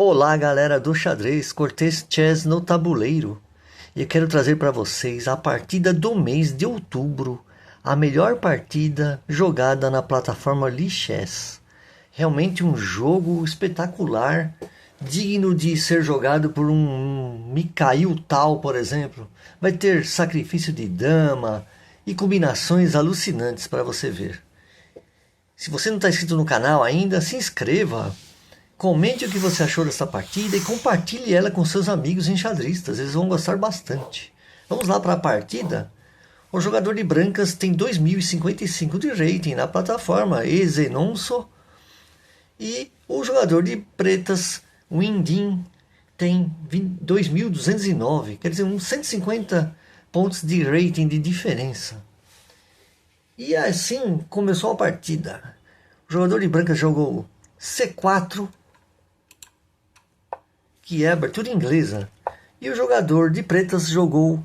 Olá, galera do xadrez, Cortez Chess no tabuleiro. E eu quero trazer para vocês a partida do mês de outubro, a melhor partida jogada na plataforma Lichess. Realmente um jogo espetacular, digno de ser jogado por um Mikhail Tal, por exemplo. Vai ter sacrifício de dama e combinações alucinantes para você ver. Se você não está inscrito no canal ainda, se inscreva. Comente o que você achou dessa partida e compartilhe ela com seus amigos enxadristas, eles vão gostar bastante. Vamos lá para a partida. O jogador de brancas tem 2055 de rating na plataforma Exenonso. E o jogador de pretas, Windin, tem 2209, quer dizer, uns 150 pontos de rating de diferença. E assim começou a partida. O jogador de brancas jogou C4, que é a abertura inglesa, e o jogador de pretas jogou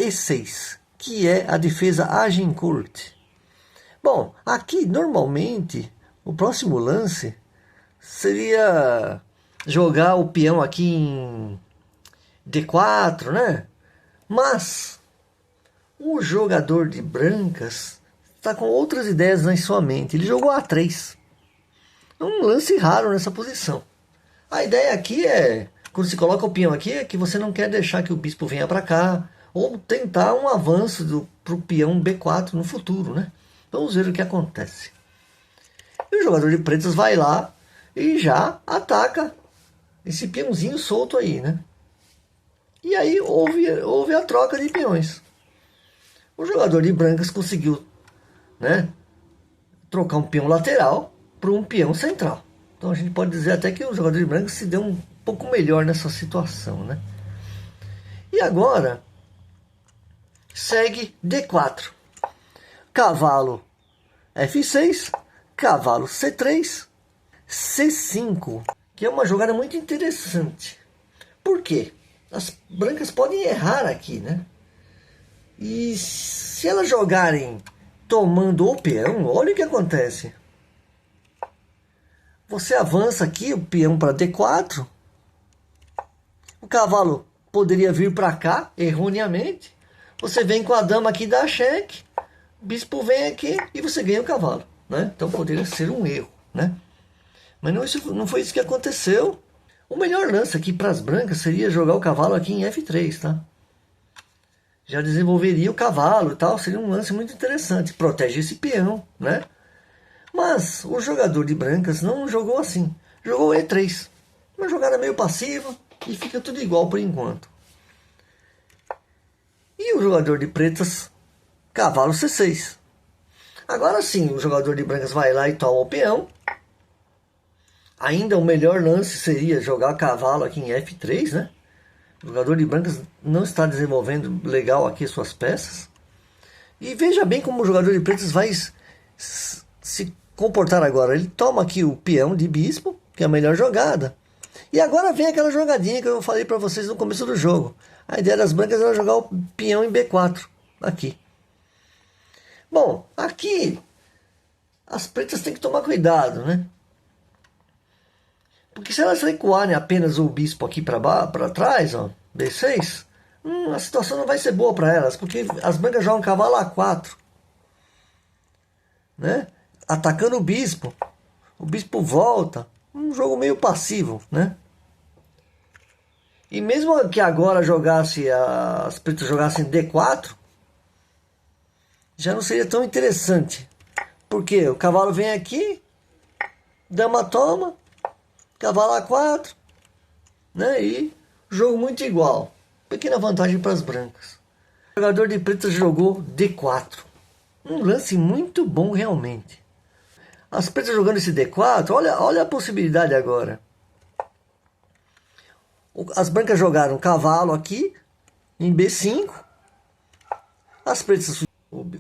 E6, que é a defesa Agincourt. Bom, aqui normalmente o próximo lance seria jogar o peão aqui em D4, né? Mas o jogador de brancas está com outras ideias em sua mente. Ele jogou A3. Um lance raro nessa posição. A ideia aqui é, quando se coloca o peão aqui, é que você não quer deixar que o bispo venha para cá, ou tentar um avanço para o peão B4 no futuro, né? Vamos ver o que acontece. E o jogador de pretas vai lá e já ataca esse peãozinho solto aí, né? E aí houve a troca de peões. O jogador de brancas conseguiu, né, trocar um peão lateral para um peão central. Então a gente pode dizer até que o jogador de branco se deu um pouco melhor nessa situação, né? E agora segue D4. Cavalo F6, cavalo C3, C5, que é uma jogada muito interessante. Por quê? As brancas podem errar aqui, né? E se elas jogarem tomando o peão, olha o que acontece. Você avança aqui o peão para D4. O cavalo poderia vir para cá, erroneamente. Você vem com a dama aqui, dá cheque. O bispo vem aqui e você ganha o cavalo, né? Então poderia ser um erro, né? Mas não foi isso que aconteceu. O melhor lance aqui para as brancas seria jogar o cavalo aqui em F3, tá? Já desenvolveria o cavalo e tal. Seria um lance muito interessante. Protege esse peão, né? Mas o jogador de brancas não jogou assim. Jogou E3. Uma jogada meio passiva e fica tudo igual por enquanto. E o jogador de pretas, cavalo C6. Agora sim, o jogador de brancas vai lá e toma o peão. Ainda o melhor lance seria jogar cavalo aqui em F3, né? O jogador de brancas não está desenvolvendo legal aqui suas peças. E veja bem como o jogador de pretas vai se comportar agora. Ele toma aqui o peão de bispo, que é a melhor jogada. E agora vem aquela jogadinha que eu falei para vocês no começo do jogo. A ideia das brancas era jogar o peão em B4, aqui. Bom, aqui as pretas têm que tomar cuidado, né? Porque se elas recuarem apenas o bispo aqui para trás, ó, B6, a situação não vai ser boa para elas, porque as brancas jogam cavalo A4, né? Atacando o bispo volta, um jogo meio passivo, né? E mesmo que agora as pretas jogassem D4, já não seria tão interessante, porque o cavalo vem aqui, dama toma, cavalo A4, né? E jogo muito igual, pequena vantagem para as brancas. O jogador de pretas jogou D4, um lance muito bom realmente. As pretas jogando esse D4, olha a possibilidade agora. As brancas jogaram cavalo aqui, em B5. As pretas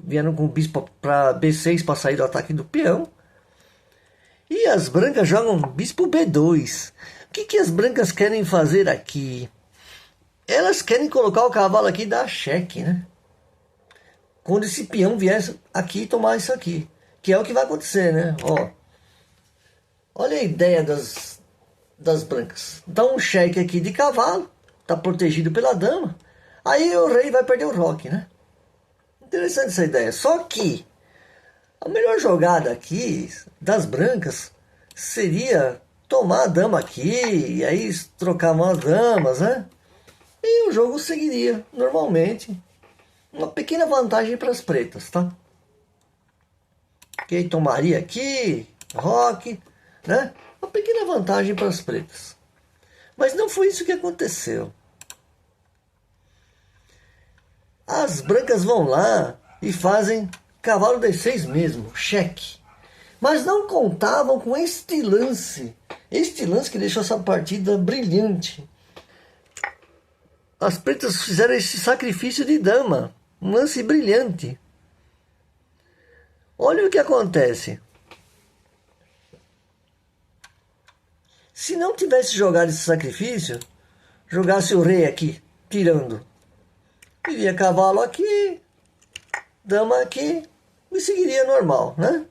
vieram com o bispo para B6 para sair do ataque do peão. E as brancas jogam bispo B2. O que as brancas querem fazer aqui? Elas querem colocar o cavalo aqui e dar cheque, né? Quando esse peão vier aqui e tomar isso aqui. Que é o que vai acontecer, né? Ó, olha a ideia das brancas. Dá um cheque aqui de cavalo, tá protegido pela dama. Aí o rei vai perder o roque, né? Interessante essa ideia. Só que a melhor jogada aqui das brancas seria tomar a dama aqui, e aí trocavam as damas, né? E o jogo seguiria normalmente. Uma pequena vantagem para as pretas, tá? Que tomaria aqui, roque, né? Uma pequena vantagem para as pretas. Mas não foi isso que aconteceu. As brancas vão lá e fazem cavalo D6 mesmo, cheque. Mas não contavam com este lance. Este lance que deixou essa partida brilhante. As pretas fizeram esse sacrifício de dama. Um lance brilhante. Olha o que acontece. Se não tivesse jogado esse sacrifício, jogasse o rei aqui, tirando. Iria cavalo aqui, dama aqui, e seguiria normal, né?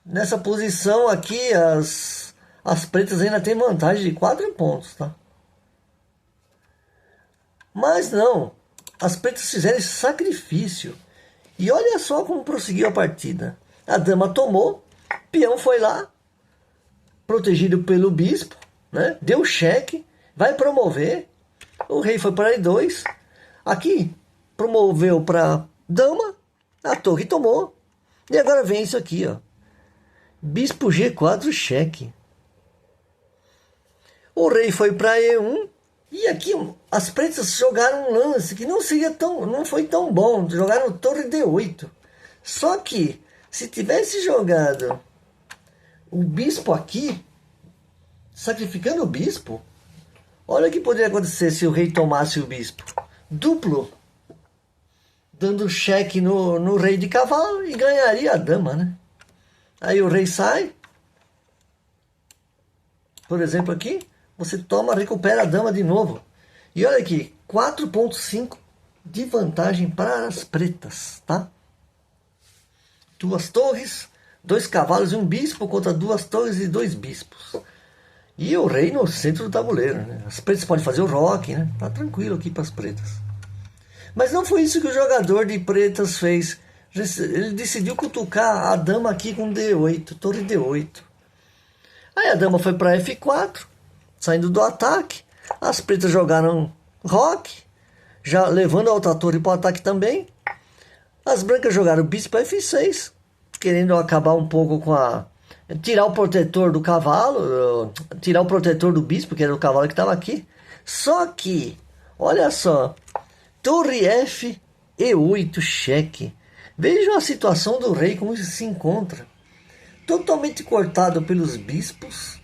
Nessa posição aqui, as pretas ainda têm vantagem de 4 pontos, tá? Mas não, as pretas fizeram esse sacrifício. E olha só como prosseguiu a partida. A dama tomou, peão foi lá, protegido pelo bispo, né? Deu cheque, vai promover. O rei foi para E2. Aqui, promoveu para dama, a torre tomou. E agora vem isso aqui, ó. Bispo G4, cheque. O rei foi para E1. E aqui as pretas jogaram um lance que não foi tão bom. Jogaram torre D8. Só que se tivesse jogado o bispo aqui, sacrificando o bispo, olha o que poderia acontecer se o rei tomasse o bispo. Duplo, dando cheque no rei de cavalo e ganharia a dama, né? Aí o rei sai. Por exemplo aqui, você toma, recupera a dama de novo. E olha aqui, 4.5 de vantagem para as pretas, tá? 2 torres, 2 cavalos e um bispo contra 2 torres e 2 bispos. E o rei no centro do tabuleiro, né? As pretas podem fazer o roque, né? Tá tranquilo aqui para as pretas. Mas não foi isso que o jogador de pretas fez. Ele decidiu cutucar a dama aqui com D8, torre D8. Aí a dama foi para F4, saindo do ataque. As pretas jogaram roque, já levando a outra torre para o ataque também. As brancas jogaram bispo F6, querendo acabar um pouco com a... tirar o protetor do cavalo, tirar o protetor do bispo, que era o cavalo que estava aqui. Só que, olha só, torre F, E8, cheque. Vejam a situação do rei, como se encontra. Totalmente cortado pelos bispos,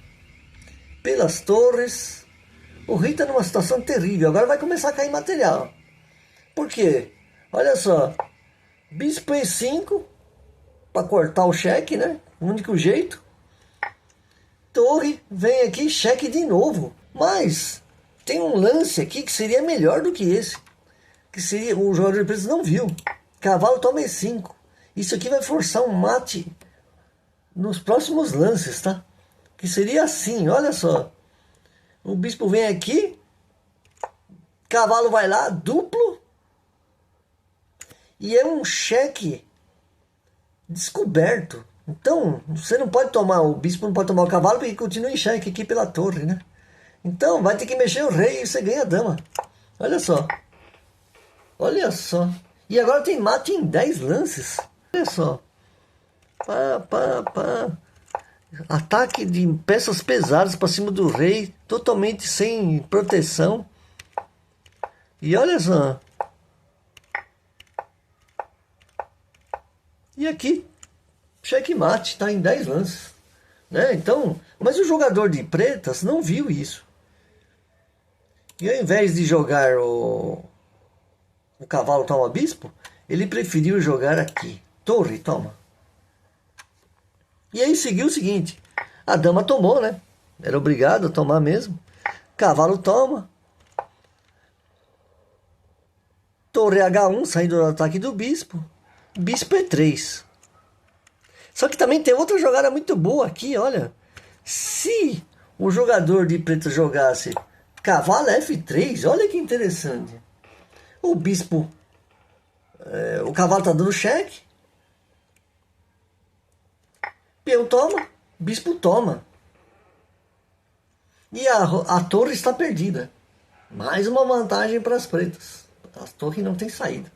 pelas torres. O rei está numa situação terrível. Agora vai começar a cair material. Por quê? Olha só. Bispo E5, para cortar o cheque, né? O único jeito. Torre, vem aqui, cheque de novo. Mas tem um lance aqui que seria melhor do que esse. Que seria, o jogador de pretas não viu. Cavalo toma E5. Isso aqui vai forçar um mate nos próximos lances, tá? Que seria assim, olha só. O bispo vem aqui. Cavalo vai lá, duplo. E é um cheque descoberto. Então, você não pode tomar, o bispo não pode tomar o cavalo porque continua em cheque aqui pela torre, né? Então, vai ter que mexer o rei e você ganha a dama. Olha só. Olha só. E agora tem mate em 10 lances. Olha só. Pá, pá, pá. Ataque de peças pesadas para cima do rei. Totalmente sem proteção. E olha só. E aqui. Checkmate. Está em 10 lances. Né? Então, mas o jogador de pretas não viu isso. E ao invés de jogar o cavalo toma bispo, ele preferiu jogar aqui. Torre, toma. E aí seguiu o seguinte. A dama tomou, né? Era obrigado a tomar mesmo. Cavalo toma. Torre H1, saindo do ataque do bispo. Bispo E3. Só que também tem outra jogada muito boa aqui, olha. Se o jogador de preto jogasse cavalo F3, olha que interessante. O bispo, o cavalo tá dando cheque. Peão toma, bispo toma. E a torre está perdida. Mais uma vantagem para as pretas. A torre não tem saída.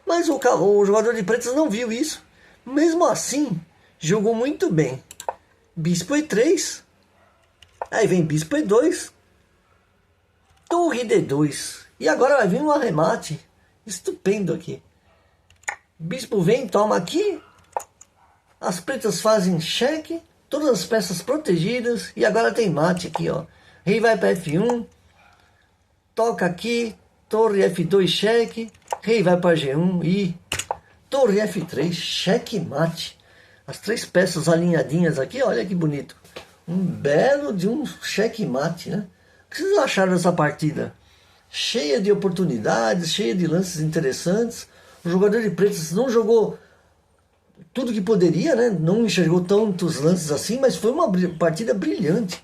Mas o jogador de pretas não viu isso. Mesmo assim, jogou muito bem. Bispo E3. Aí vem bispo E2. Torre D2. E agora vai vir um arremate estupendo aqui. Bispo vem, toma aqui. As pretas fazem cheque. Todas as peças protegidas. E agora tem mate aqui, ó. Rei vai para F1. Toca aqui. Torre F2, cheque. Rei vai para G1 e torre F3, cheque mate. As três peças alinhadinhas aqui, olha que bonito. Um belo de um cheque mate, né? O que vocês acharam dessa partida? Cheia de oportunidades, cheia de lances interessantes. O jogador de pretas não jogou tudo que poderia, né? Não enxergou tantos lances assim, mas foi uma partida brilhante.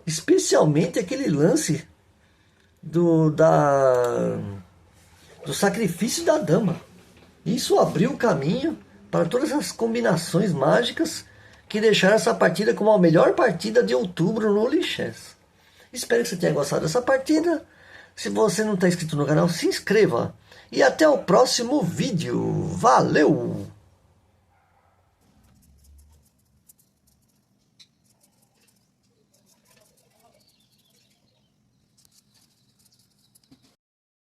Especialmente aquele lance do sacrifício da dama. Isso abriu o caminho para todas as combinações mágicas que deixaram essa partida como a melhor partida de outubro no Lichess. Espero que você tenha gostado dessa partida. Se você não está inscrito no canal, se inscreva. E até o próximo vídeo. Valeu!